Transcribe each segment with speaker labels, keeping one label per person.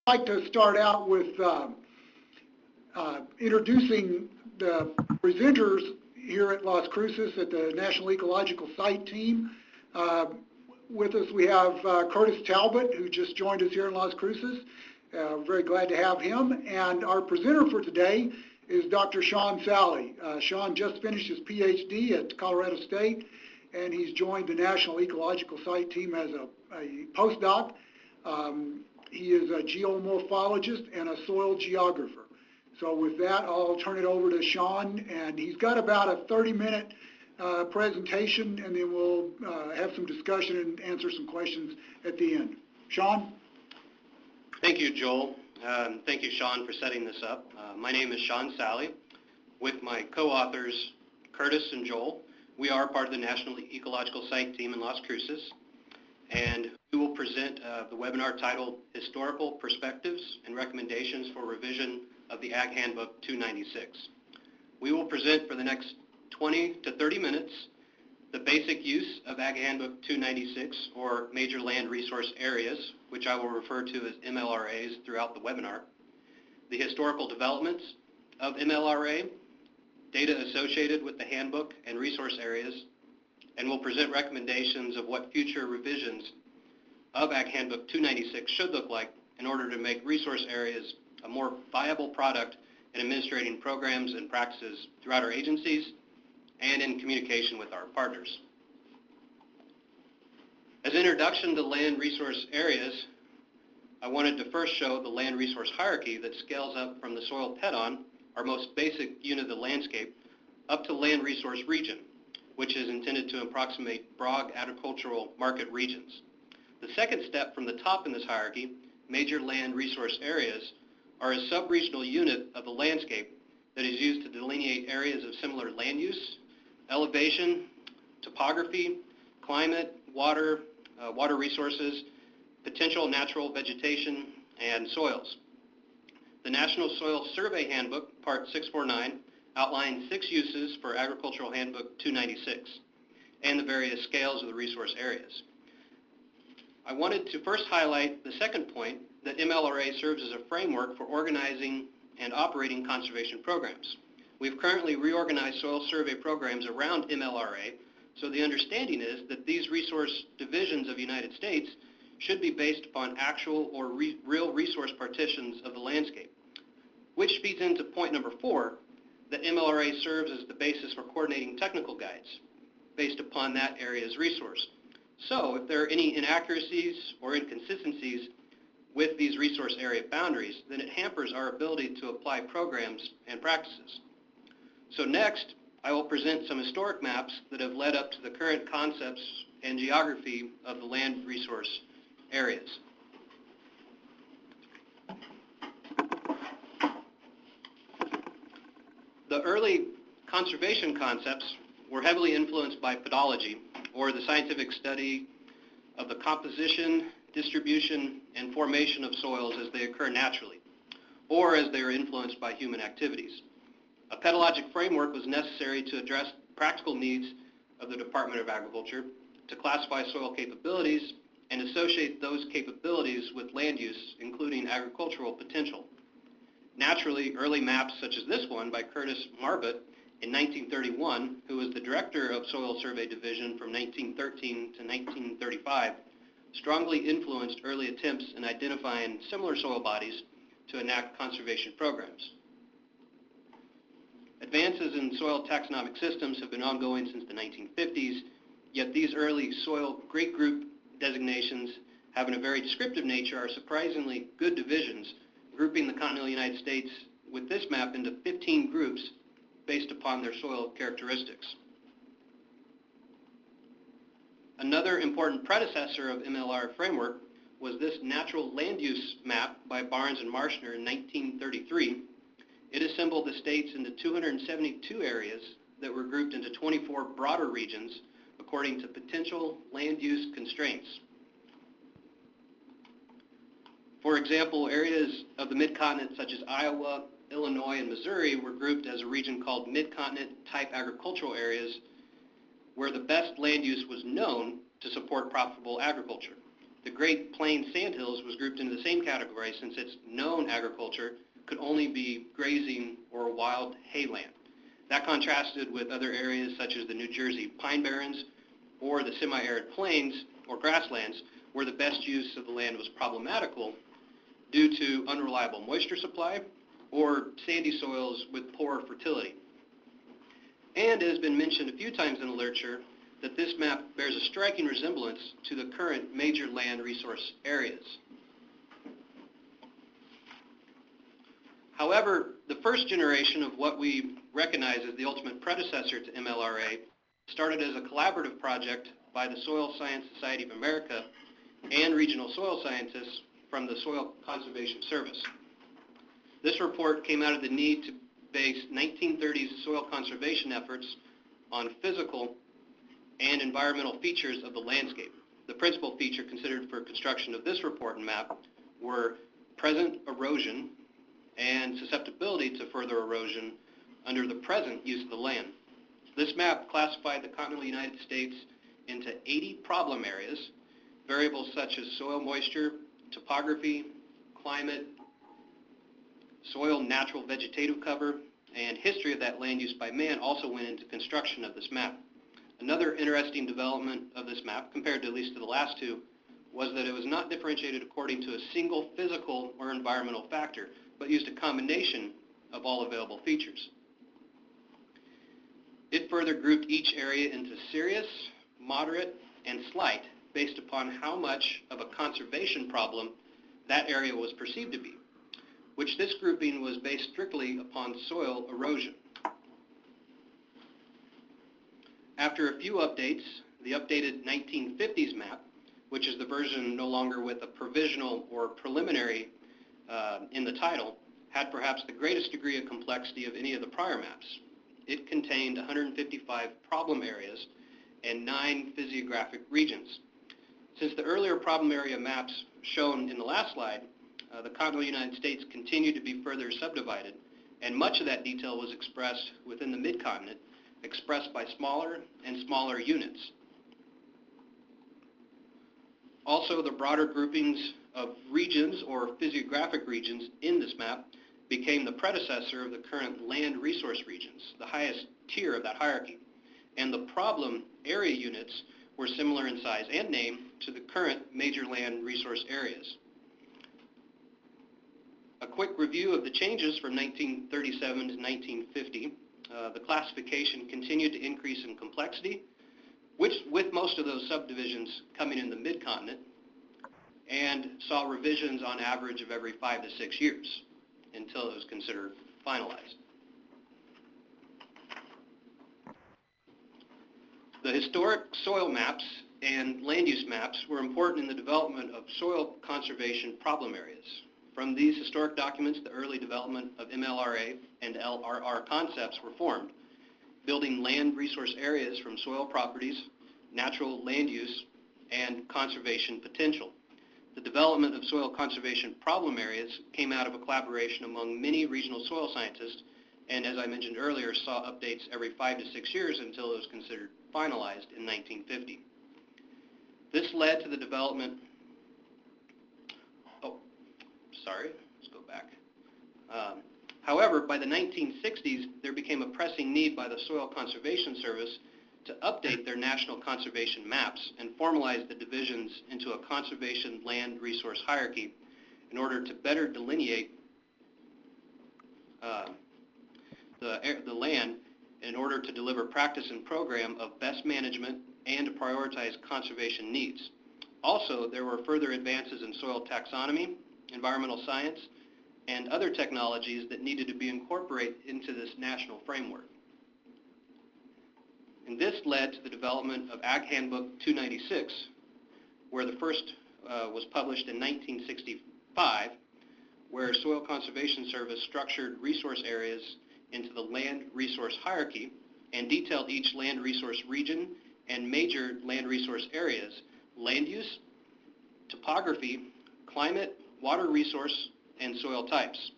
Speaker 1: I'd like to start out with introducing the presenters here at Las Cruces at the National Ecological Site team. With us we have Curtis Talbot, who just joined us here in Las Cruces. We're very glad to have him. And our presenter for today is Dr. Sean Sally. Sean just finished his PhD at Colorado State, and he's joined the National Ecological Site team as a postdoc. He is a geomorphologist and a soil geographer. So with that, I'll turn it over to Sean, and he's got about a 30-minute presentation, and then we'll have some discussion and answer some questions at the end. Sean?
Speaker 2: Thank you, Joel. Thank you, Sean, for setting this up. My name is Sean Sally. With my co-authors, Curtis and Joel, we are part of the National Ecological Site team in Las Cruces, and we will present the webinar titled Historical Perspectives and Recommendations for Revision of the Ag Handbook 296. We will present for the next 20 to 30 minutes the basic use of Ag Handbook 296, or Major Land Resource Areas, which I will refer to as MLRAs throughout the webinar, the historical developments of MLRA, data associated with the handbook and resource areas, and will present recommendations of what future revisions of Ag Handbook 296 should look like in order to make resource areas a more viable product in administrating programs and practices throughout our agencies and in communication with our partners. As an introduction to land resource areas, I wanted to first show the land resource hierarchy that scales up from the soil pedon, our most basic unit of the landscape, up to land resource region, which is intended to approximate broad agricultural market regions. The second step from the top in this hierarchy, major land resource areas, are a sub-regional unit of the landscape that is used to delineate areas of similar land use, elevation, topography, climate, water resources, potential natural vegetation, and soils. The National Soil Survey Handbook, Part 649, outlines 6 uses for Agricultural Handbook 296 and the various scales of the resource areas. I wanted to first highlight the second point, that MLRA serves as a framework for organizing and operating conservation programs. We've currently reorganized soil survey programs around MLRA, so the understanding is that these resource divisions of the United States should be based upon actual or real resource partitions of the landscape, which feeds into point number 4, that MLRA serves as the basis for coordinating technical guides based upon that area's resource. So if there are any inaccuracies or inconsistencies with these resource area boundaries, then it hampers our ability to apply programs and practices. So next, I will present some historic maps that have led up to the current concepts and geography of the land resource areas. The early conservation concepts were heavily influenced by pedology, or the scientific study of the composition, distribution, and formation of soils as they occur naturally, or as they are influenced by human activities. A pedologic framework was necessary to address practical needs of the Department of Agriculture to classify soil capabilities and associate those capabilities with land use, including agricultural potential. Naturally, early maps such as this one by Curtis Marbut in 1931, who was the director of Soil Survey Division from 1913 to 1935, strongly influenced early attempts in identifying similar soil bodies to enact conservation programs. Advances in soil taxonomic systems have been ongoing since the 1950s, yet these early soil great group designations, having a very descriptive nature, are surprisingly good divisions, grouping the continental United States with this map into 15 groups based upon their soil characteristics. Another important predecessor of MLR framework was this natural land use map by Barnes and Marschner in 1933. It assembled the states into 272 areas that were grouped into 24 broader regions according to potential land use constraints. For example, areas of the mid-continent such as Iowa, Illinois, and Missouri were grouped as a region called mid-continent type agricultural areas, where the best land use was known to support profitable agriculture. the Great Plains Sandhills was grouped into the same category since its known agriculture could only be grazing or wild hayland. That contrasted with other areas such as the New Jersey Pine Barrens or the semi-arid plains or grasslands, where the best use of the land was problematical due to unreliable moisture supply or sandy soils with poor fertility. And it has been mentioned a few times in the literature that this map bears a striking resemblance to the current major land resource areas. However, the first generation of what we recognize as the ultimate predecessor to MLRA started as a collaborative project by the Soil Science Society of America and regional soil scientists from the Soil Conservation Service. This report came out of the need to base 1930s soil conservation efforts on physical and environmental features of the landscape. The principal feature considered for construction of this report and map were present erosion and susceptibility to further erosion under the present use of the land. This map classified the continental United States into 80 problem areas, variables such as soil moisture, topography, climate, soil natural vegetative cover, and history of that land use by man also went into construction of this map. Another interesting development of this map, compared to at least to the last two, was that it was not differentiated according to a single physical or environmental factor, but used a combination of all available features. It further grouped each area into serious, moderate, and slight based upon how much of a conservation problem that area was perceived to be, which this grouping was based strictly upon soil erosion. After a few updates, the updated 1950s map, which is the version no longer with a provisional or preliminary in the title, had perhaps the greatest degree of complexity of any of the prior maps. It contained 155 problem areas and 9 physiographic regions. Since the earlier problem area maps shown in the last slide, the continental United States continued to be further subdivided, and much of that detail was expressed within the mid-continent, expressed by smaller and smaller units. Also, the broader groupings of regions or physiographic regions in this map became the predecessor of the current land resource regions, the highest tier of that hierarchy. And the problem area units were similar in size and name to the current major land resource areas. A quick review of the changes from 1937 to 1950. The classification continued to increase in complexity, which with most of those subdivisions coming in the mid-continent, and saw revisions on average of every 5 to 6 years until it was considered finalized. The historic soil maps and land use maps were important in the development of soil conservation problem areas. From these historic documents, the early development of MLRA and LRR concepts were formed, building land resource areas from soil properties, natural land use, and conservation potential. The development of soil conservation problem areas came out of a collaboration among many regional soil scientists, and as I mentioned earlier, saw updates every 5 to 6 years until it was considered finalized in 1950. This led to the development, let's go back. However, by the 1960s, there became a pressing need by the Soil Conservation Service to update their national conservation maps and formalize the divisions into a conservation land resource hierarchy in order to better delineate the land in order to deliver practice and program of best management and to prioritize conservation needs. Also, there were further advances in soil taxonomy, environmental science, and other technologies that needed to be incorporated into this national framework. And this led to the development of Ag Handbook 296, where the first was published in 1965, where Soil Conservation Service structured resource areas into the land resource hierarchy and detailed each land resource region and major land resource areas, land use, topography, climate, water resource, and soil types.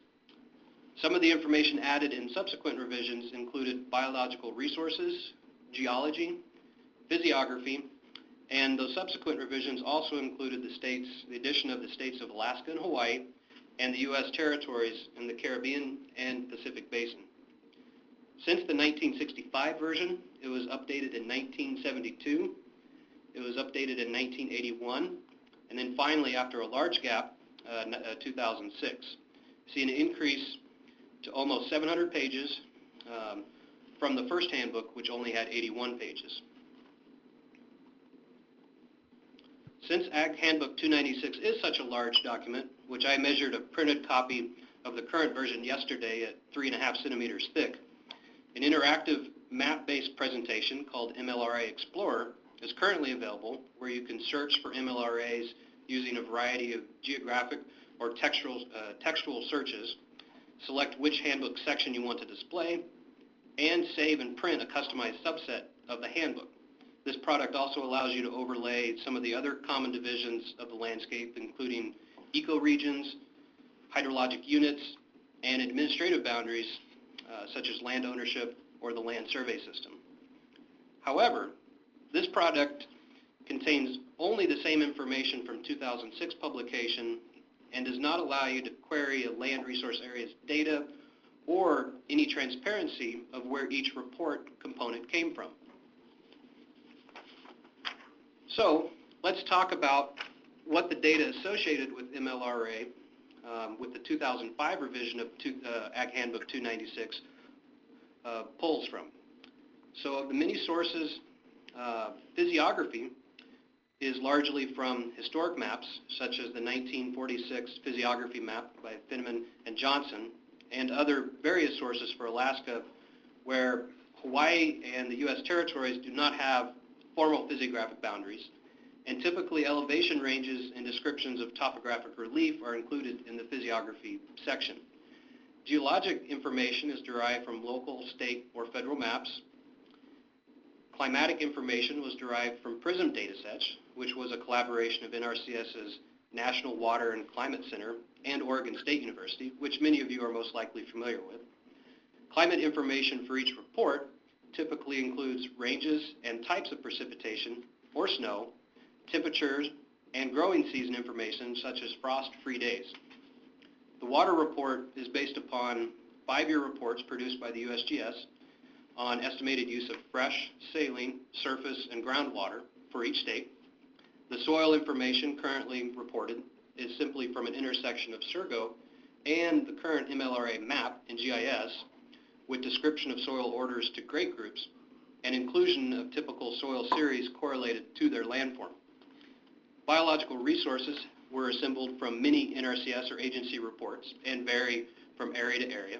Speaker 2: Some of the information added in subsequent revisions included biological resources, geology, physiography, And those subsequent revisions also included the addition of the states of Alaska and Hawaii, and the U.S. territories in the Caribbean and Pacific Basin. Since the 1965 version, it was updated in 1972, it was updated in 1981, and then finally, after a large gap, 2006. See an increase to almost 700 pages from the first handbook, which only had 81 pages. Since Ag Handbook 296 is such a large document, which I measured a printed copy of the current version yesterday at 3.5 centimeters thick, an interactive map-based presentation called Mlra Explorer is currently available, where you can search for MLRAs using a variety of geographic or textual searches, select which handbook section you want to display, and save and print a customized subset of the handbook. This product also allows you to overlay some of the other common divisions of the landscape, including ecoregions, hydrologic units, and administrative boundaries, such as land ownership or the land survey system. However, this product contains only the same information from 2006 publication and does not allow you to query a land resource area's data or any transparency of where each report component came from. So let's talk about what the data associated with MLRA with the 2005 revision of Ag Handbook 296 pulls from. So of the many sources, physiography is largely from historic maps, such as the 1946 physiography map by Finneman and Johnson, and other various sources for Alaska, where Hawaii and the U.S. territories do not have formal physiographic boundaries, and typically elevation ranges and descriptions of topographic relief are included in the physiography section. Geologic information is derived from local, state, or federal maps. Climatic information was derived from PRISM datasets, which was a collaboration of NRCS's National Water and Climate Center and Oregon State University, which many of you are most likely familiar with. Climate information for each report typically includes ranges and types of precipitation or snow, temperatures, and growing season information such as frost-free days. The water report is based upon 5-year reports produced by the USGS on estimated use of fresh, saline, surface, and groundwater for each state. The soil information currently reported is simply from an intersection of SURGO and the current MLRA map in GIS with description of soil orders to grade groups and inclusion of typical soil series correlated to their landform. Biological resources were assembled from many NRCS or agency reports and vary from area to area.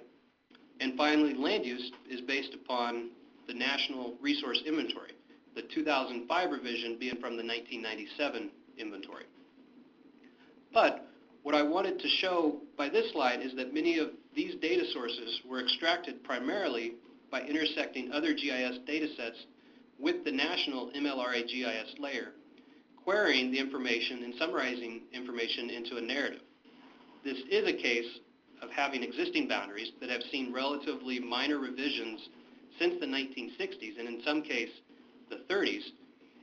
Speaker 2: And finally, land use is based upon the National Resource Inventory, the 2005 revision being from the 1997 inventory. But what I wanted to show by this slide is that many of these data sources were extracted primarily by intersecting other GIS data sets with the national MLRA GIS layer, querying the information and summarizing information into a narrative. This is a case of having existing boundaries that have seen relatively minor revisions since the 1960s, and in some cases the 30s,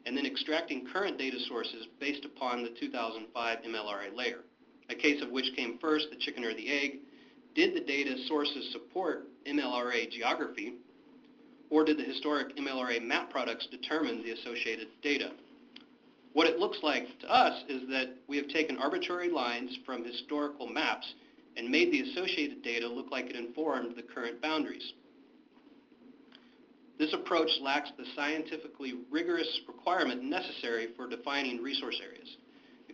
Speaker 2: and then extracting current data sources based upon the 2005 MLRA layer. A case of which came first, the chicken or the egg. Did the data sources support MLRA geography, or did the historic MLRA map products determine the associated data? What it looks like to us is that we have taken arbitrary lines from historical maps and made the associated data look like it informed the current boundaries. This approach lacks the scientifically rigorous requirement necessary for defining resource areas,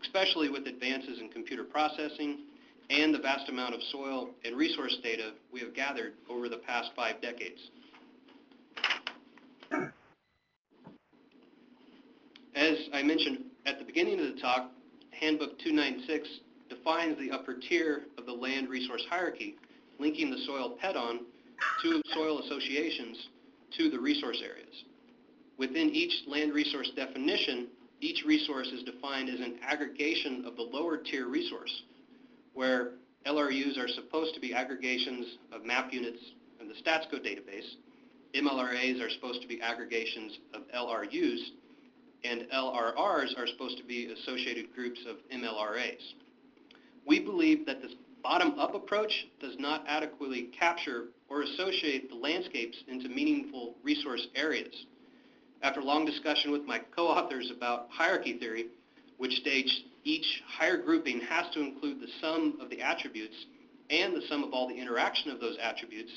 Speaker 2: especially with advances in computer processing and the vast amount of soil and resource data we have gathered over the past 5 decades. As I mentioned at the beginning of the talk, Handbook 296 defines the upper tier of the land resource hierarchy, linking the soil pedon to soil associations to the resource areas. Within each land resource definition, each resource is defined as an aggregation of the lower tier resource, where LRUs are supposed to be aggregations of map units in the StatsCo database. MLRAs are supposed to be aggregations of LRUs, and LRRs are supposed to be associated groups of MLRAs. We believe that this bottom-up approach does not adequately capture or associate the landscapes into meaningful resource areas. After long discussion with my co-authors about hierarchy theory, which states each higher grouping has to include the sum of the attributes and the sum of all the interaction of those attributes,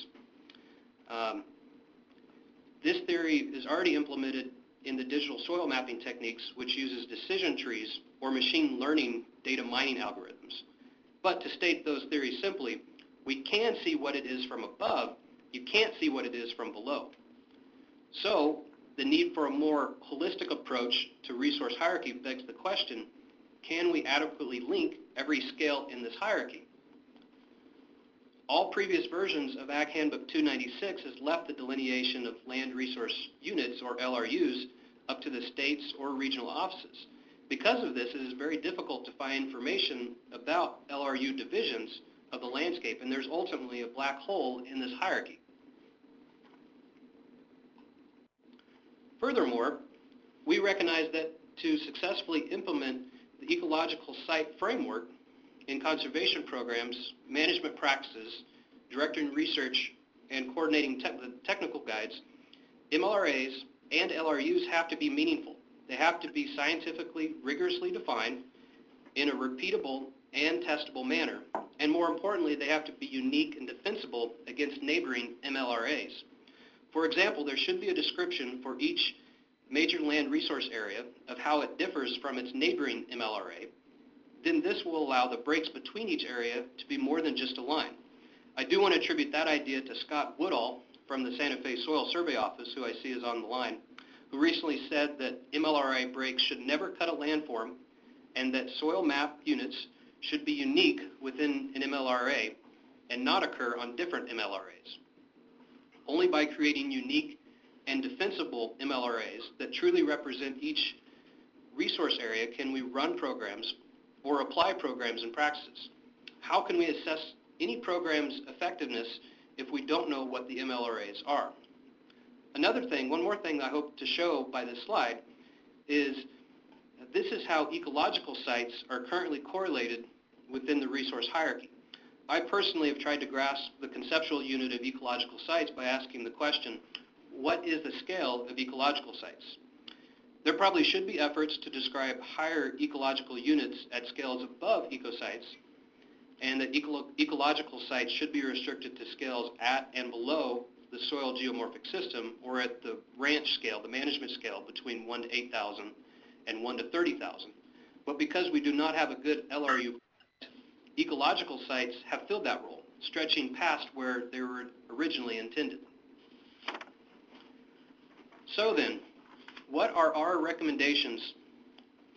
Speaker 2: this theory is already implemented in the digital soil mapping techniques, which uses decision trees or machine learning data mining algorithms. But to state those theories simply, we can see what it is from above, you can't see what it is from below. So the need for a more holistic approach to resource hierarchy begs the question, can we adequately link every scale in this hierarchy? All previous versions of Ag Handbook 296 has left the delineation of land resource units, or LRUs, up to the states or regional offices. Because of this, it is very difficult to find information about LRU divisions of the landscape, and there's ultimately a black hole in this hierarchy. Furthermore, we recognize that to successfully implement the ecological site framework in conservation programs, management practices, directing research, and coordinating technical guides, MLRAs and LRUs have to be meaningful. They have to be scientifically, rigorously defined in a repeatable and testable manner. And more importantly, they have to be unique and defensible against neighboring MLRAs. For example, there should be a description for each major land resource area of how it differs from its neighboring MLRA. Then this will allow the breaks between each area to be more than just a line. I do want to attribute that idea to Scott Woodall from the Santa Fe Soil Survey Office, who I see is on the line, who recently said that MLRA breaks should never cut a landform and that soil map units should be unique within an MLRA and not occur on different MLRAs. Only by creating unique and defensible MLRAs that truly represent each resource area can we run programs or apply programs and practices. How can we assess any program's effectiveness if we don't know what the MLRAs are? One more thing I hope to show by this slide is that this is how ecological sites are currently correlated within the resource hierarchy. I personally have tried to grasp the conceptual unit of ecological sites by asking the question, what is the scale of ecological sites? There probably should be efforts to describe higher ecological units at scales above ecosites, and that ecological sites should be restricted to scales at and below the soil geomorphic system, or at the ranch scale, the management scale, between 1 to 8,000 and 1 to 30,000. But because we do not have a good LRU, ecological sites have filled that role, stretching past where they were originally intended. So then, what are our recommendations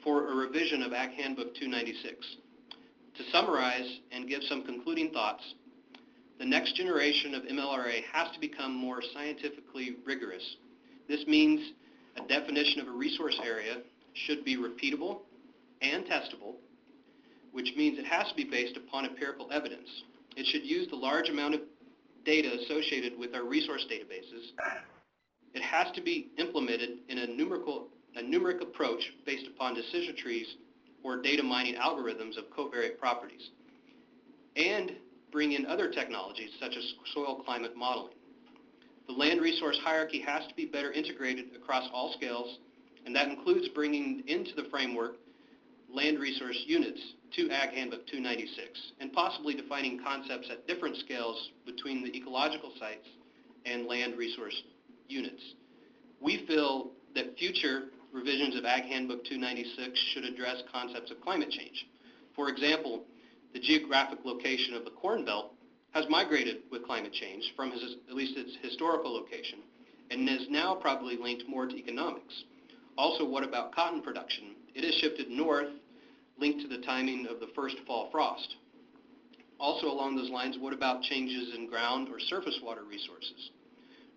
Speaker 2: for a revision of Ag Handbook 296? To summarize and give some concluding thoughts, the next generation of MLRA has to become more scientifically rigorous. This means a definition of a resource area should be repeatable and testable, which means it has to be based upon empirical evidence. It should use the large amount of data associated with our resource databases. It has to be implemented in a numeric approach based upon decision trees or data mining algorithms of covariate properties, and bring in other technologies such as soil climate modeling. The land resource hierarchy has to be better integrated across all scales, and that includes bringing into the framework land resource units to Ag Handbook 296, and possibly defining concepts at different scales between the ecological sites and land resource units. We feel that future revisions of Ag Handbook 296 should address concepts of climate change. For example, the geographic location of the Corn Belt has migrated with climate change from at least its historical location, and is now probably linked more to economics. Also, what about cotton production? It has shifted north, linked to the timing of the first fall frost. Also along those lines, what about changes in ground or surface water resources?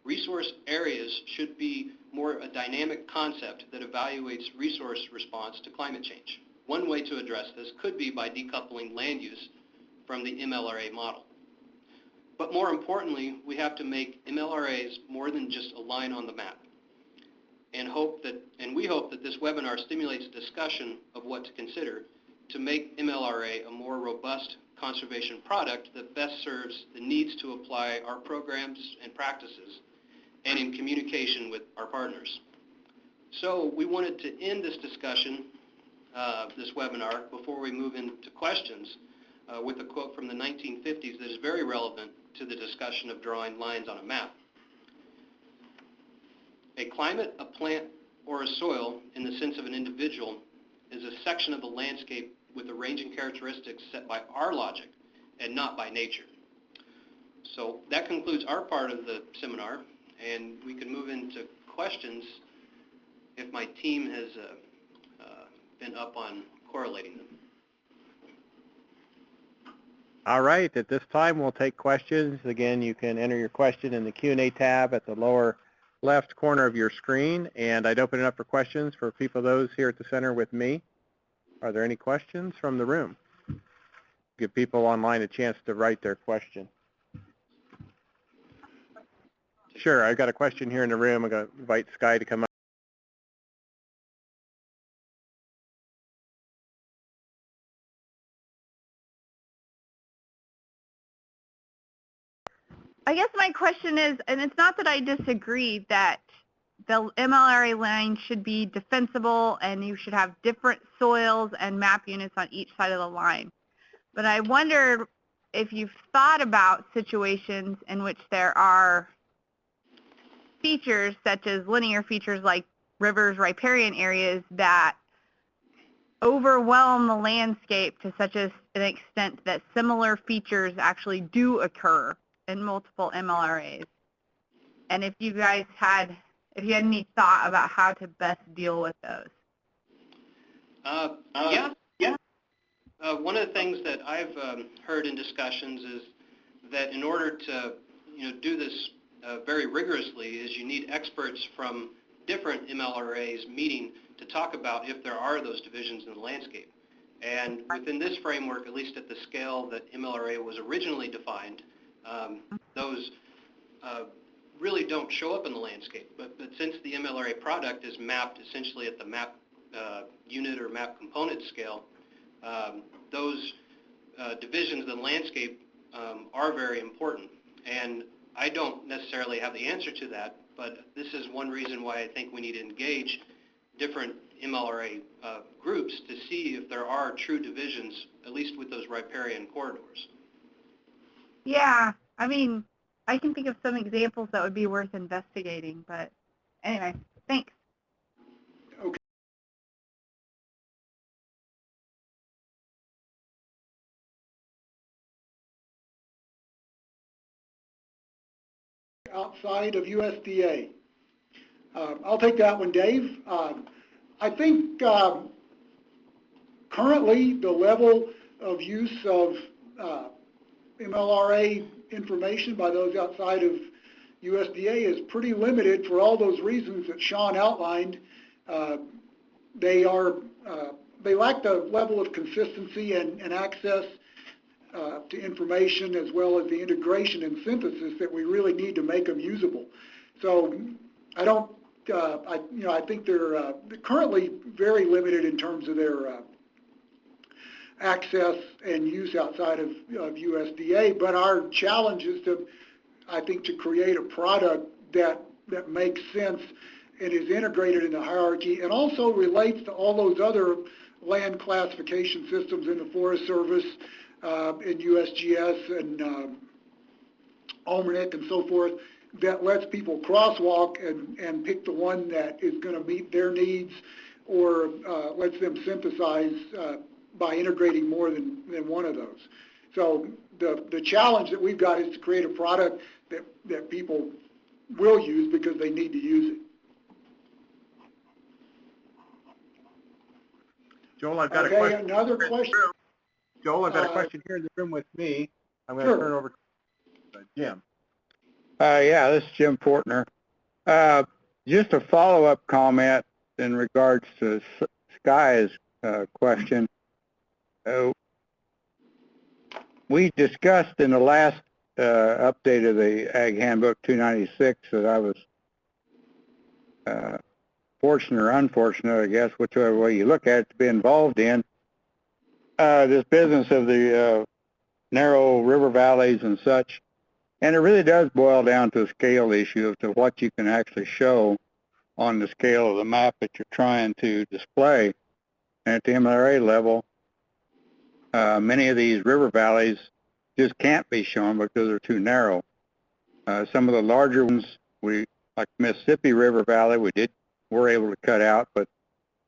Speaker 2: Resource areas should be more a dynamic concept that evaluates resource response to climate change. One way to address this could be by decoupling land use from the MLRA model. But more importantly, we have to make MLRAs more than just a line on the map. and we hope that this webinar stimulates discussion of what to consider to make MLRA a more robust conservation product that best serves the needs to apply our programs and practices and in communication with our partners. So we wanted to end this discussion, this webinar, before we move into questions with a quote from the 1950s that is very relevant to the discussion of drawing lines on a map. A climate, a plant, or a soil, in the sense of an individual, is a section of the landscape with the ranging characteristics set by our logic and not by nature. So that concludes our part of the seminar, and we can move into questions if my team has been up on correlating them.
Speaker 3: All right, at this time we'll take questions. Again, you can enter your question in the Q&A tab at the lower left corner of your screen, and I'd open it up for questions for those here at the center with me. Are there any questions from the room? Give people online a chance to write their question. Sure, I've got a question here in the room. I'm going to invite Sky to come up.
Speaker 4: I guess my question is, and it's not that I disagree that the MLRA line should be defensible and you should have different soils and map units on each side of the line. But I wondered if you've thought about situations in which there are features such as linear features like rivers, riparian areas that overwhelm the landscape to such an extent that similar features actually do occur in multiple MLRAs. And if you guys had, if you had any thought about how to best deal with those.
Speaker 2: Yeah. One of the things that I've heard in discussions is that in order to do this very rigorously is you need experts from different MLRAs meeting to talk about if there are those divisions in the landscape. And within this framework, at least at the scale that MLRA was originally defined, those really don't show up in the landscape. But since the MLRA product is mapped essentially at the map unit or map component scale, those divisions in the landscape are very important. And I don't necessarily have the answer to that, but this is one reason why I think we need to engage different MLRA groups to see if there are true divisions, at least with those riparian corridors.
Speaker 4: Yeah, I mean, I can think of some examples that would be worth investigating, but anyway, thanks.
Speaker 1: Okay. Outside of USDA. I'll take that one, Dave. I think currently the level of use of MLRA information by those outside of USDA is pretty limited for all those reasons that Sean outlined. They lack the level of consistency and access to information, as well as the integration and synthesis that we really need to make them usable. So I don't, I think they're currently very limited in terms of their access and use outside of USDA, but our challenge is to, I think, to create a product that makes sense and is integrated in the hierarchy and also relates to all those other land classification systems in the Forest Service, in USGS and Almanac and so forth, that lets people crosswalk and pick the one that is going to meet their needs, or lets them synthesize by integrating more than one of those. So the challenge that we've got is to create a product that people will use because they need to use it.
Speaker 3: Joel, I've got a question.
Speaker 1: Another question.
Speaker 3: Joel, I've got a question here in the room with me. I'm going to turn it over to Jim.
Speaker 5: Yeah, this is Jim Fortner. Just a follow-up comment in regards to Sky's question. We discussed in the last update of the Ag Handbook 296 that I was fortunate or unfortunate, I guess, whichever way you look at it, to be involved in this business of the narrow river valleys and such. And it really does boil down to a scale issue as to what you can actually show on the scale of the map that you're trying to display. And at the MLRA level, many of these river valleys just can't be shown because they're too narrow. Some of the larger ones, like Mississippi River Valley, were able to cut out, but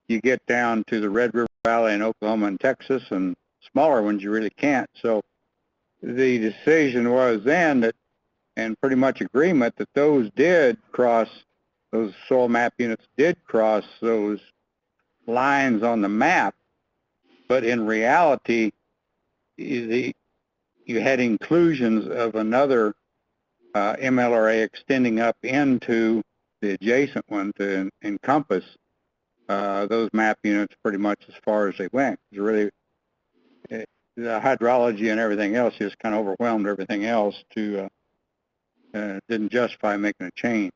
Speaker 5: you get down to the Red River Valley in Oklahoma and Texas, and smaller ones you really can't. So the decision was then that, and pretty much agreement, that those soil map units did cross those lines on the map, but in reality, you had inclusions of another MLRA extending up into the adjacent one to encompass those map units pretty much as far as they went. It really, the hydrology and everything else just kind of overwhelmed everything else didn't justify making a change.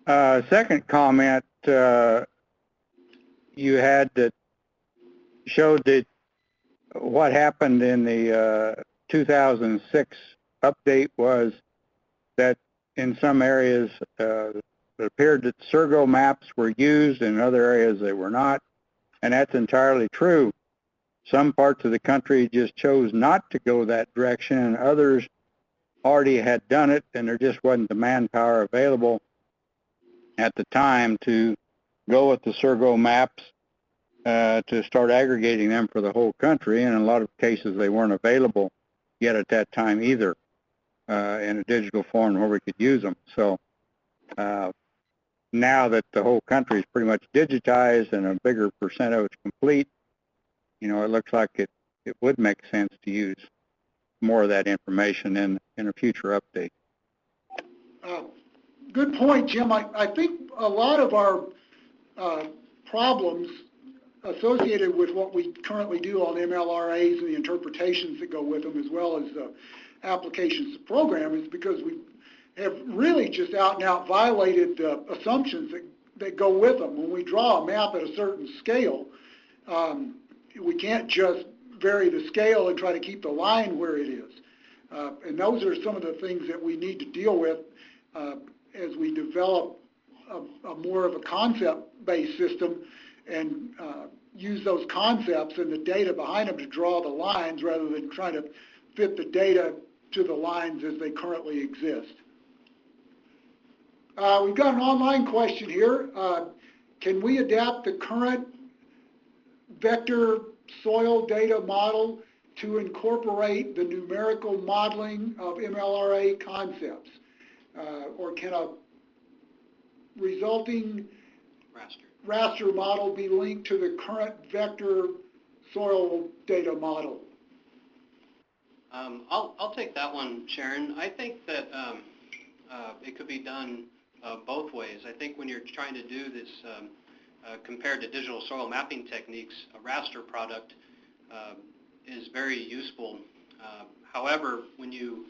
Speaker 5: Second comment you had that showed that what happened in the 2006 update was that in some areas it appeared that Surgo maps were used, in other areas they were not, and that's entirely true. Some parts of the country just chose not to go that direction, and others already had done it, and there just wasn't the manpower available at the time to go with the Surgo maps to start aggregating them for the whole country, and in a lot of cases they weren't available yet at that time either in a digital form where we could use them. So now that the whole country is pretty much digitized and a bigger percent of it's complete, it looks like it would make sense to use more of that information in a future update.
Speaker 1: Good point, Jim. I think a lot of our problems associated with what we currently do on MLRAs and the interpretations that go with them, as well as the applications to program, is because we have really just out and out violated the assumptions that go with them. When we draw a map at a certain scale, we can't just vary the scale and try to keep the line where it is. And those are some of the things that we need to deal with as we develop a more of a concept-based system and use those concepts and the data behind them to draw the lines rather than trying to fit the data to the lines as they currently exist. We've got an online question here. Can we adapt the current vector soil data model to incorporate the numerical modeling of MLRA concepts? Or can a resulting raster model be linked to the current vector soil data model?
Speaker 2: I'll take that one, Sharon. I think that it could be done both ways. I think when you're trying to do this compared to digital soil mapping techniques, a raster product is very useful. However, when you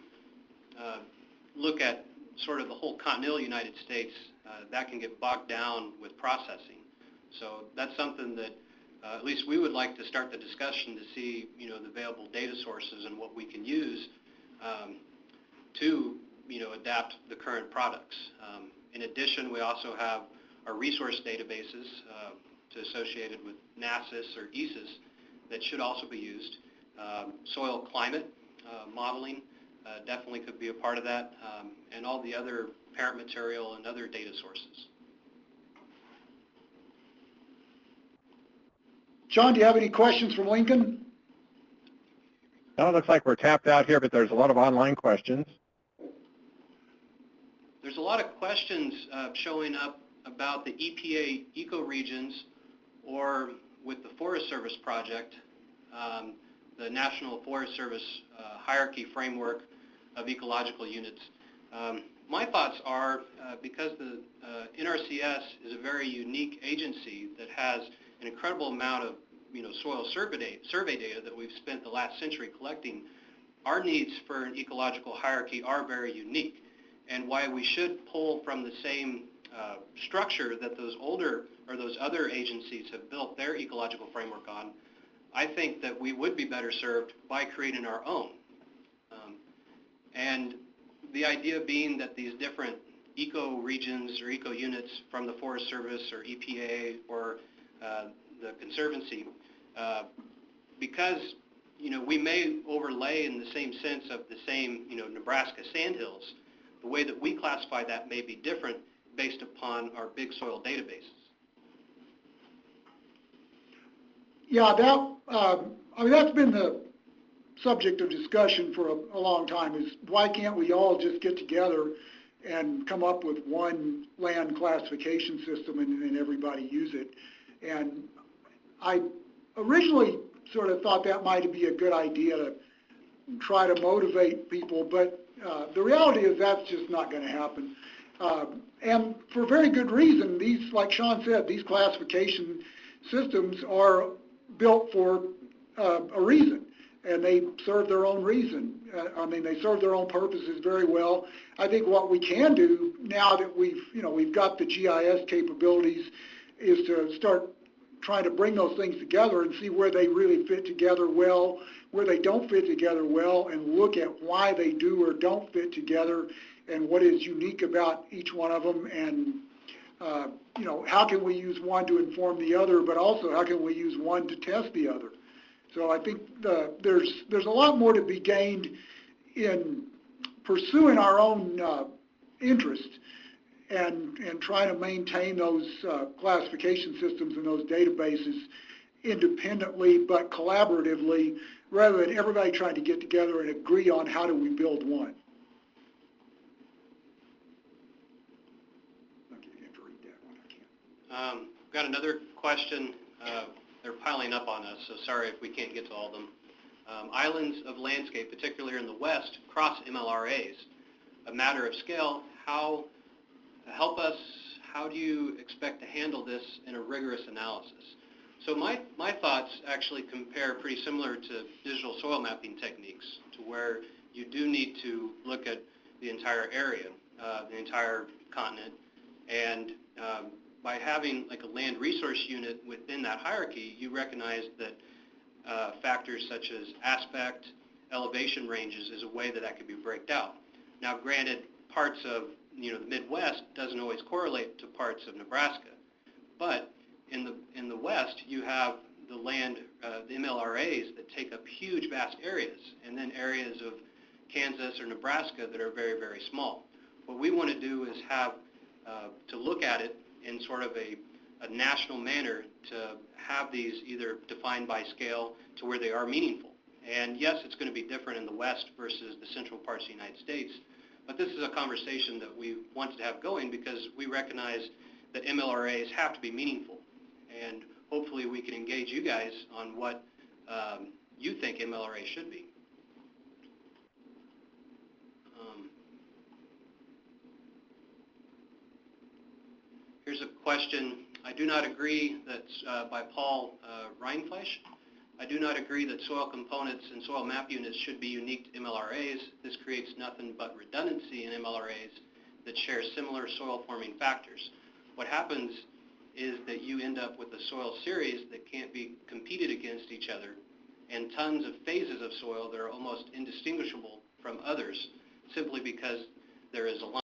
Speaker 2: look at sort of the whole continental United States, that can get bogged down with processing. So that's something that at least we would like to start the discussion to see, the available data sources and what we can use to, adapt the current products. In addition, we also have our resource databases associated with NRCS or ESIS that should also be used. Soil climate modeling definitely could be a part of that, and all the other parent material and other data sources.
Speaker 1: John, do you have any questions from Lincoln?
Speaker 3: No, it looks like we're tapped out here, but there's a lot of online questions.
Speaker 2: There's a lot of questions showing up about the EPA ecoregions, or with the Forest Service project, the National Forest Service hierarchy framework of ecological units. My thoughts are because the NRCS is a very unique agency that has an incredible amount of soil survey data that we've spent the last century collecting, our needs for an ecological hierarchy are very unique, and why we should pull from the same structure that those older or those other agencies have built their ecological framework on, I think that we would be better served by creating our own. And the idea being that these different eco-regions or eco-units from the Forest Service or EPA or the Conservancy, because we may overlay in the same sense of the same Nebraska sandhills, the way that we classify that may be different based upon our big soil databases.
Speaker 1: Yeah, that's been the subject of discussion for a long time, is why can't we all just get together and come up with one land classification system and everybody use it? And I originally sort of thought that might be a good idea to try to motivate people, but the reality is that's just not going to happen. And for very good reason. These, like Sean said, these classification systems are built for a reason, and they serve their own reason. They serve their own purposes very well. I think what we can do now that we've got the GIS capabilities is to start trying to bring those things together and see where they really fit together well, where they don't fit together well, and look at why they do or don't fit together and what is unique about each one of them, and how can we use one to inform the other, but also how can we use one to test the other. So I think there's a lot more to be gained in pursuing our own interest and trying to maintain those classification systems and those databases independently but collaboratively, rather than everybody trying to get together and agree on how do we build one.
Speaker 2: Got another question. They're piling up on us, so sorry if we can't get to all of them. Islands of landscape, particularly in the West, cross MLRAs. A matter of scale, help us, how do you expect to handle this in a rigorous analysis? So my thoughts actually compare pretty similar to digital soil mapping techniques, to where you do need to look at the entire area, the entire continent, and by having like a land resource unit within that hierarchy, you recognize that factors such as aspect, elevation ranges is a way that could be broken out. Now, granted, parts of the Midwest doesn't always correlate to parts of Nebraska, but in the West you have the land, the MLRAs that take up huge, vast areas, and then areas of Kansas or Nebraska that are very, very small. What we want to do is have to look at it in sort of a national manner to have these either defined by scale to where they are meaningful. And yes, it's going to be different in the West versus the central parts of the United States, but this is a conversation that we wanted to have going because we recognize that MLRAs have to be meaningful. And hopefully we can engage you guys on what you think MLRA should be. Here's a question. I do not agree that, by Paul Reinfleisch. I do not agree that soil components and soil map units should be unique to MLRAs. This creates nothing but redundancy in MLRAs that share similar soil forming factors. What happens is that you end up with a soil series that can't be competed against each other, and tons of phases of soil that are almost indistinguishable from others simply because there is a line.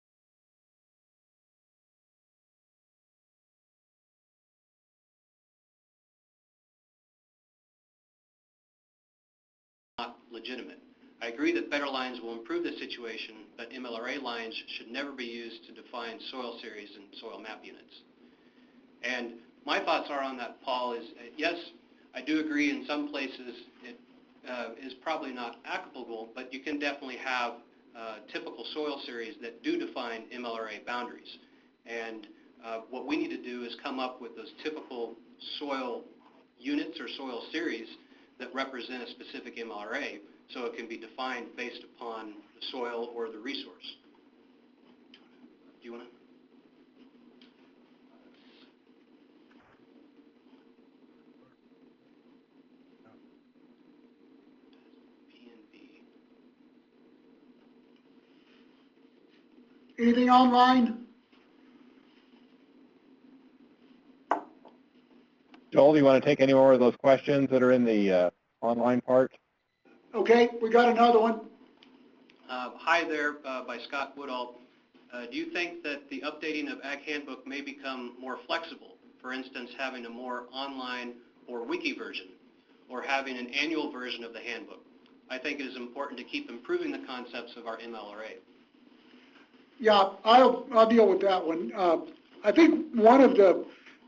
Speaker 2: Not legitimate. I agree that better lines will improve the situation, but MLRA lines should never be used to define soil series and soil map units. And my thoughts are on that, Paul, is yes, I do agree in some places it is probably not applicable, but you can definitely have typical soil series that do define MLRA boundaries. And what we need to do is come up with those typical soil units or soil series that represent a specific MLRA, so it can be defined based upon the soil or the resource. Do you want to?
Speaker 1: Anything online?
Speaker 3: Joel, do you want to take any more of those questions that are in the online part?
Speaker 1: Okay, we got another one.
Speaker 2: Hi there, by Scott Woodall. Do you think that the updating of Ag Handbook may become more flexible? For instance, having a more online or wiki version, or having an annual version of the handbook? I think it is important to keep improving the concepts of our MLRA.
Speaker 1: Yeah, I'll deal with that one. I think one of the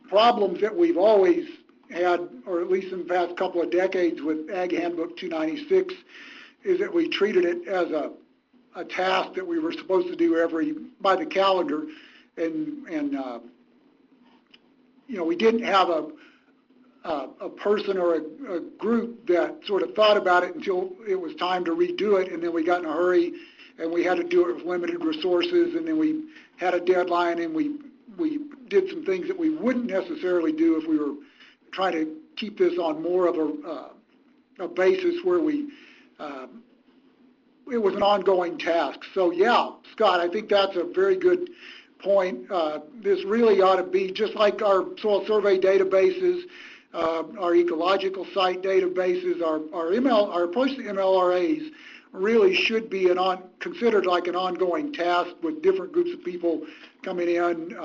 Speaker 1: problems that we've always had, or at least in the past couple of decades with Ag Handbook 296, is that we treated it as a task that we were supposed to do by the calendar, and you know, we didn't have a person or a group that sort of thought about it until it was time to redo it, and then we got in a hurry and we had to do it with limited resources, and then we had a deadline, and we did some things that we wouldn't necessarily do if we were trying to keep this on more of a basis where it was an ongoing task. So yeah, Scott, I think that's a very good point. This really ought to be just like our soil survey databases, our ecological site databases, our approach to MLRAs really should be considered like an ongoing task, with different groups of people coming in,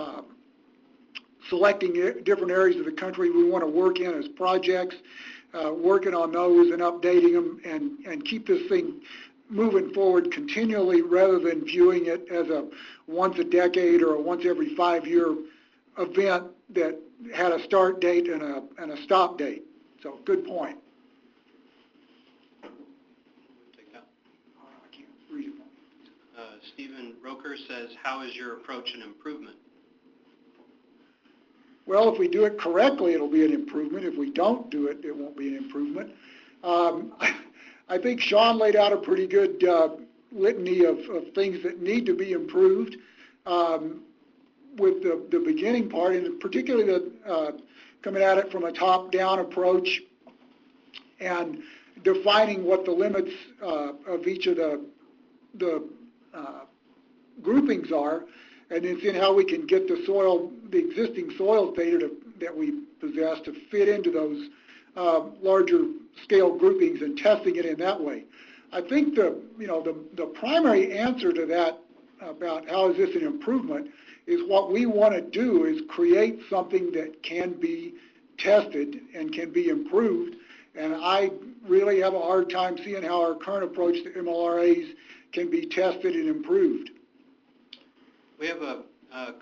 Speaker 1: selecting different areas of the country we want to work in as projects, working on those and updating them, and keep this thing moving forward continually, rather than viewing it as a once a decade or a once every 5-year event that had a start date and a stop date. So good point.
Speaker 2: Take that.
Speaker 1: I can't read it.
Speaker 2: Stephen Roker says, how is your approach an improvement?
Speaker 1: Well, if we do it correctly, it'll be an improvement. If we don't do it, it won't be an improvement. I think Sean laid out a pretty good litany of things that need to be improved, with the beginning part, and particularly coming at it from a top-down approach and defining what the limits of each of the groupings are, and then seeing how we can get the existing soil data that we possess to fit into those larger scale groupings, and testing it in that way. I think the primary answer to that, about how is this an improvement, is what we want to do is create something that can be tested and can be improved. And I really have a hard time seeing how our current approach to MLRAs can be tested and improved.
Speaker 2: We have a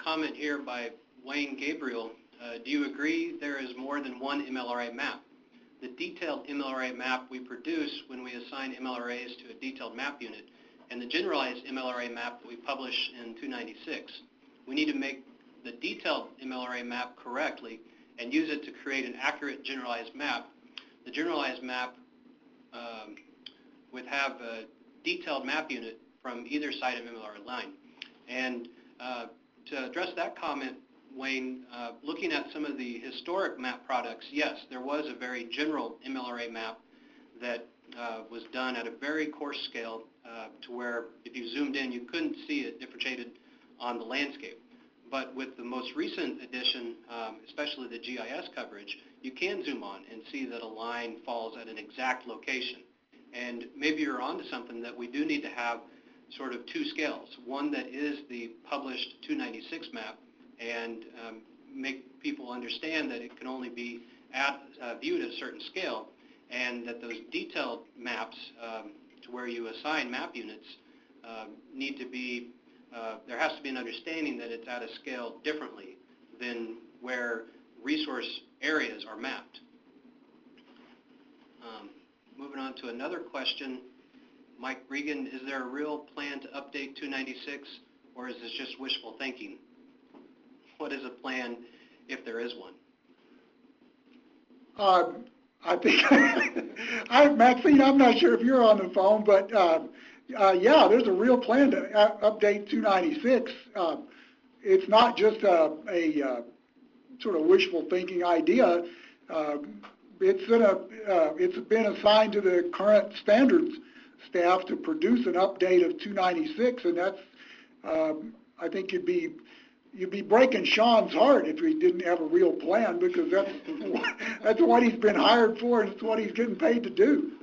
Speaker 2: comment here by Wayne Gabriel. Do you agree there is more than one MLRA map? The detailed MLRA map we produce when we assign MLRAs to a detailed map unit, and the generalized MLRA map that we publish in 296. We need to make the detailed MLRA map correctly and use it to create an accurate generalized map. The generalized map would have a detailed map unit from either side of MLRA line. And to address that comment, Wayne, looking at some of the historic map products, yes, there was a very general MLRA map that was done at a very coarse scale to where if you zoomed in, you couldn't see it differentiated on the landscape. But with the most recent edition, especially the GIS coverage, you can zoom on and see that a line falls at an exact location. And maybe you're onto something, that we do need to have sort of two scales. One that is the published 296 map, and make people understand that it can only be viewed at a certain scale, and that those detailed maps to where you assign map units need to be, there has to be an understanding that it's at a scale differently than where resource areas are mapped. Moving on to another question, Mike Regan, is there a real plan to update 296, or is this just wishful thinking? What is a plan if there is one?
Speaker 1: I think, Maxine, I'm not sure if you're on the phone, but yeah, there's a real plan to update 296. It's not just a sort of wishful thinking idea. It's been assigned to the current standards staff to produce an update of 296, and that's, I think, you'd be you'd be breaking Sean's heart if he didn't have a real plan, because that's what he's been hired for, and it's what he's getting paid to do.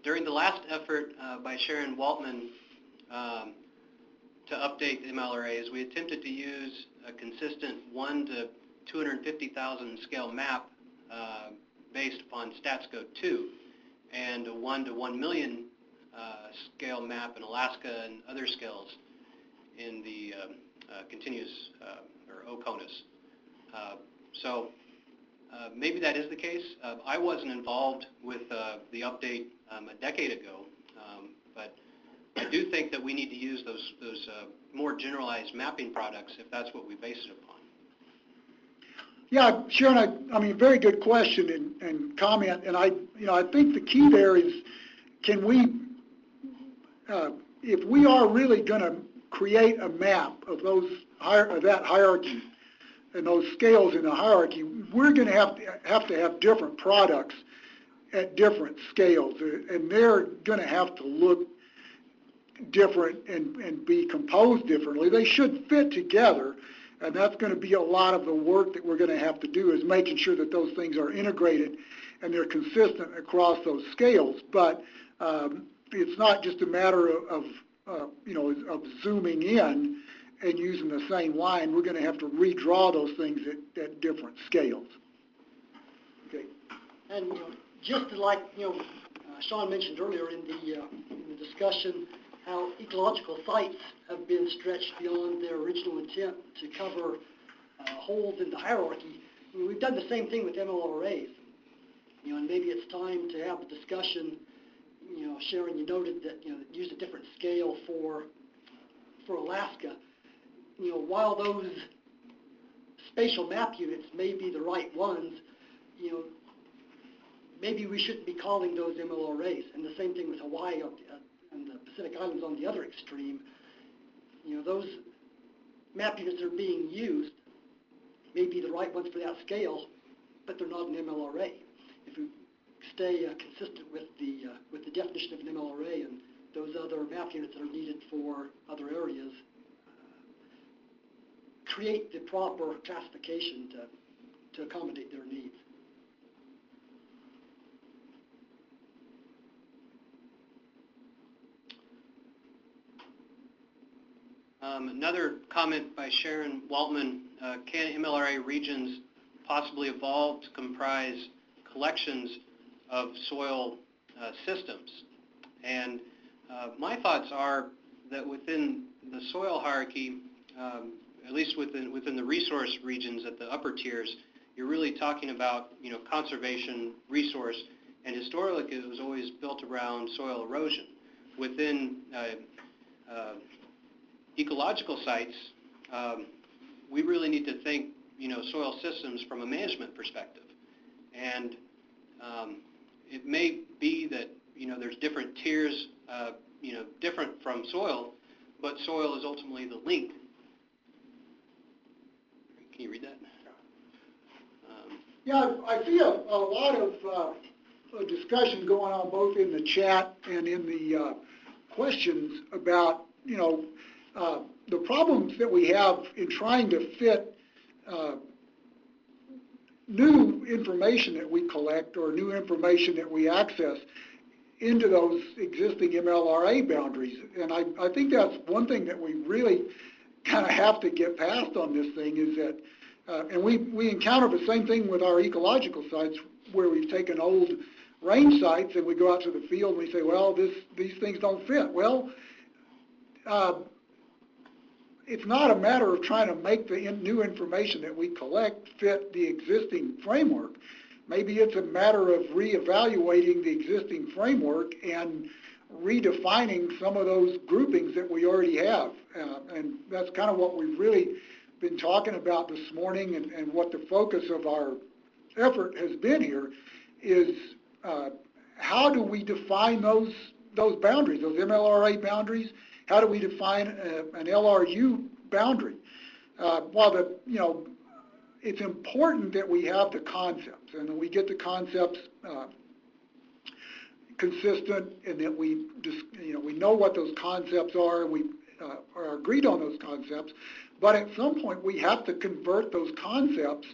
Speaker 2: During the last effort by Sharon Waltman to update the MLRAs, we attempted to use a consistent 1 to 250,000 scale map based upon StatsCode 2, and a 1 to 1 million scale map in Alaska and other scales in the continuous or OCONUS. So maybe that is the case. I wasn't involved with the update a decade ago, but I do think that we need to use those more generalized mapping products if that's what we base it upon.
Speaker 1: Yeah, Sharon, I mean, very good question and comment, and I think the key there is, can we, if we are really going to create a map of that hierarchy and those scales in the hierarchy, we're going to have different products at different scales, and they're going to have to look different and be composed differently. They should fit together, and that's going to be a lot of the work that we're going to have to do, is making sure that those things are integrated and they're consistent across those scales. But it's not just a matter of zooming in and using the same line. We're going to have to redraw those things at different scales. Okay.
Speaker 6: And just like Sean mentioned earlier in the discussion, how ecological sites have been stretched beyond their original intent to cover holes in the hierarchy. I mean, we've done the same thing with MLRAs. And maybe it's time to have a discussion. Sharon, you noted that use a different scale for Alaska. While those spatial map units may be the right ones, maybe we shouldn't be calling those MLRAs. And the same thing with Hawaii and the Pacific Islands on the other extreme. Those map units that are being used may be the right ones for that scale, but they're not an MLRA. If we stay consistent with the definition of an MLRA and those other map units that are needed for other areas, create the proper classification to accommodate their needs.
Speaker 2: Another comment by Sharon Waltman, can MLRA regions possibly evolve to comprise collections of soil systems? And my thoughts are that within the soil hierarchy, at least within the resource regions at the upper tiers, you're really talking about conservation, resource, and historically it was always built around soil erosion. Within ecological sites, we really need to think soil systems from a management perspective, and it may be that there's different tiers, different from soil, but soil is ultimately the link. Can you read that?
Speaker 1: Yeah, I see a lot of discussion going on both in the chat and in the questions about the problems that we have in trying to fit new information that we collect or new information that we access into those existing MLRA boundaries. And I think that's one thing that we really kind of have to get past on this thing, is that, and we encounter the same thing with our ecological sites, where we've taken old range sites and we go out to the field and we say, well, these things don't fit. Well, it's not a matter of trying to make the new information that we collect fit the existing framework. Maybe it's a matter of reevaluating the existing framework and redefining some of those groupings that we already have. And that's kind of what we've really been talking about this morning, and what the focus of our effort has been here is how do we define those boundaries, those MLRA boundaries? How do we define an LRU boundary? While it's important that we have the concepts and that we get the concepts consistent, and that we know what those concepts are, and we or agreed on those concepts, but at some point we have to convert those concepts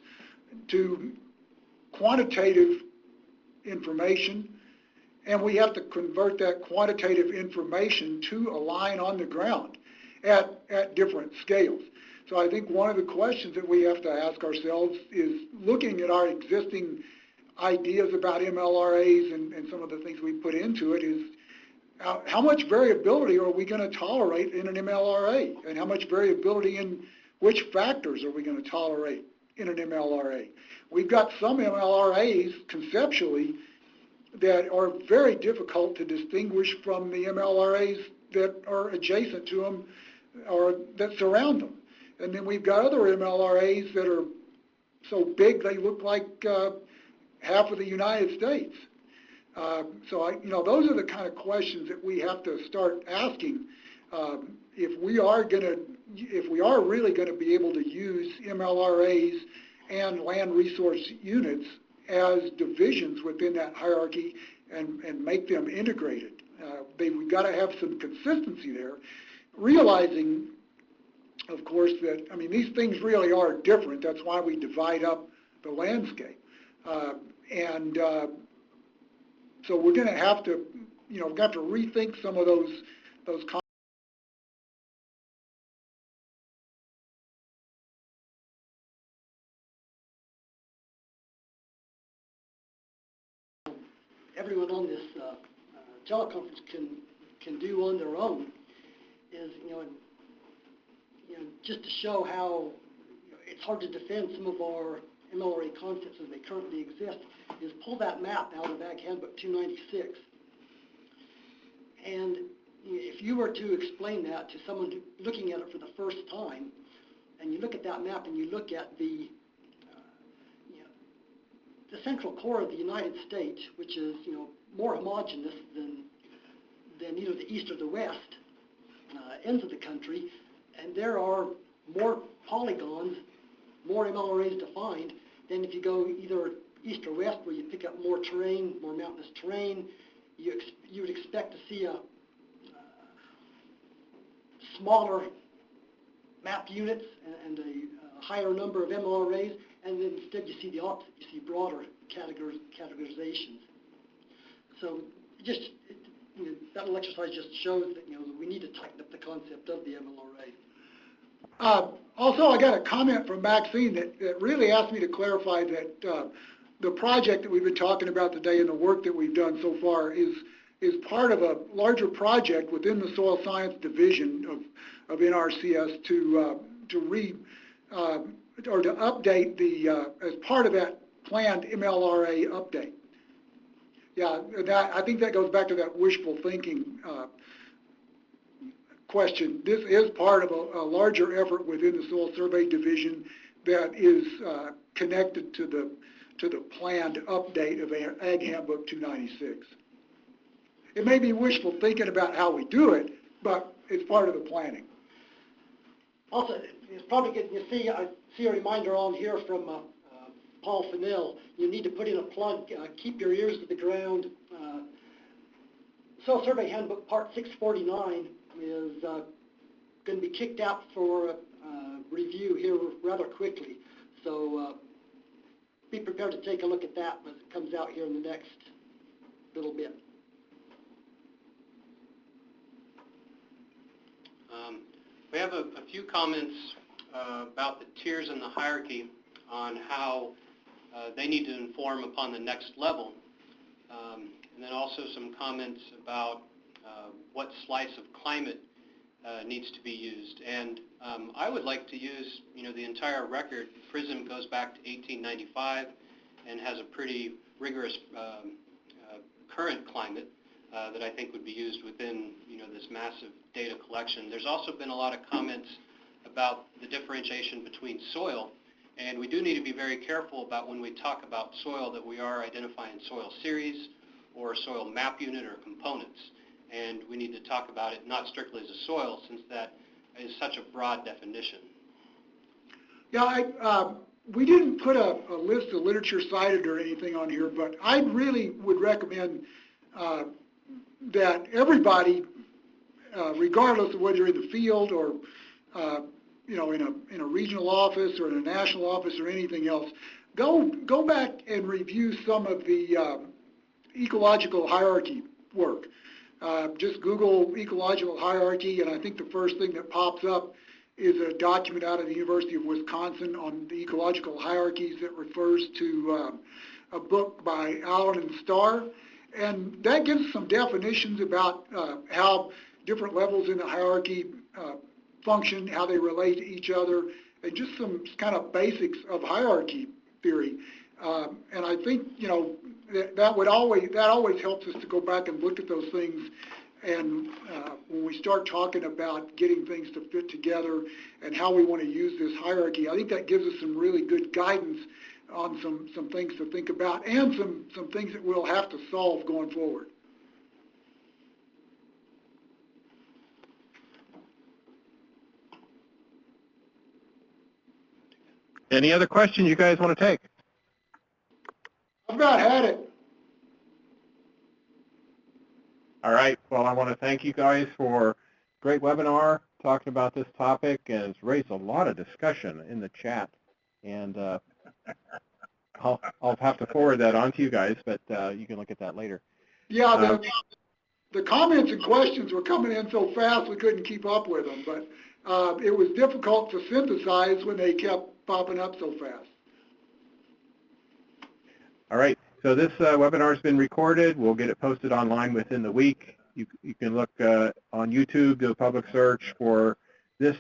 Speaker 1: to quantitative information, and we have to convert that quantitative information to a line on the ground at different scales. So I think one of the questions that we have to ask ourselves is, looking at our existing ideas about MLRAs and some of the things we put into it, is how much variability are we going to tolerate in an MLRA, and how much variability in which factors are we going to tolerate in an MLRA. We've got some MLRAs conceptually that are very difficult to distinguish from the MLRAs that are adjacent to them or that surround them. And then we've got other MLRAs that are so big they look like half of the United States. So those are the kind of questions that we have to start asking if we are really going to be able to use MLRAs and land resource units as divisions within that hierarchy and make them integrated. We've got to have some consistency there, realizing, of course, that, these things really are different. That's why we divide up the landscape. So we're going to have to, rethink some of those concepts.
Speaker 6: Everyone on this teleconference can do on their own is, just to show how it's hard to defend some of our MLRA concepts as they currently exist, is pull that map out of Ag Handbook 296. And if you were to explain that to someone looking at it for the first time, and you look at that map and you look at the central core of the United States, which is more homogeneous than either the east or the west ends of the country, and there are more polygons, more MLRAs defined than if you go either east or west, where you pick up more terrain, more mountainous terrain. You would expect to see a smaller map units and a higher number of MLRAs, and then instead you see the opposite. You see broader categorizations. So that little exercise just shows that we need to tighten up the concept of the MLRA.
Speaker 1: Also, I got a comment from Maxine that really asked me to clarify that the project that we've been talking about today and the work that we've done so far is part of a larger project within the Soil Science Division of NRCS to update as part of that planned MLRA update. Yeah, I think that goes back to that wishful thinking question. This is part of a larger effort within the Soil Survey Division that is connected to the planned update of Ag Handbook 296. It may be wishful thinking about how we do it, but it's part of the planning.
Speaker 6: Also, it's probably good. I see a reminder on here from Paul Fennell. You need to put in a plug. Keep your ears to the ground. Soil Survey Handbook Part 649 is going to be kicked out for review here rather quickly. So be prepared to take a look at that when it comes out here in the next little bit.
Speaker 2: We have a few comments about the tiers in the hierarchy on how they need to inform upon the next level, and then also some comments about what slice of climate needs to be used. And I would like to use, the entire record. PRISM goes back to 1895 and has a pretty rigorous current climate that I think would be used within, this massive data collection. There's also been a lot of comments about the differentiation between soil, and we do need to be very careful about when we talk about soil that we are identifying soil series or soil map unit or components. And we need to talk about it not strictly as a soil, since that is such a broad definition.
Speaker 1: Yeah, we didn't put a list of literature cited or anything on here, but I really would recommend that everybody regardless of whether you're in the field or, you know, in a regional office or in a national office or anything else, go back and review some of the ecological hierarchy work. Just Google ecological hierarchy, and I think the first thing that pops up is a document out of the University of Wisconsin on the ecological hierarchies that refers to a book by Allen and Starr. And that gives some definitions about how different levels in the hierarchy function, how they relate to each other, and just some kind of basics of hierarchy theory. And I think, you know, that always helps us to go back and look at those things. And when we start talking about getting things to fit together and how we want to use this hierarchy, I think that gives us some really good guidance on some things to think about and some things that we'll have to solve going forward.
Speaker 3: Any other questions you guys want to take?
Speaker 1: I've about had it.
Speaker 3: All right. Well, I want to thank you guys for a great webinar talking about this topic, and it's raised a lot of discussion in the chat. And I'll have to forward that on to you guys, but you can look at that later.
Speaker 1: Yeah, the comments and questions were coming in so fast we couldn't keep up with them, but it was difficult to synthesize when they kept popping up so fast.
Speaker 3: All right. So this webinar has been recorded. We'll get it posted online within the week. You can look on YouTube, do a public search for this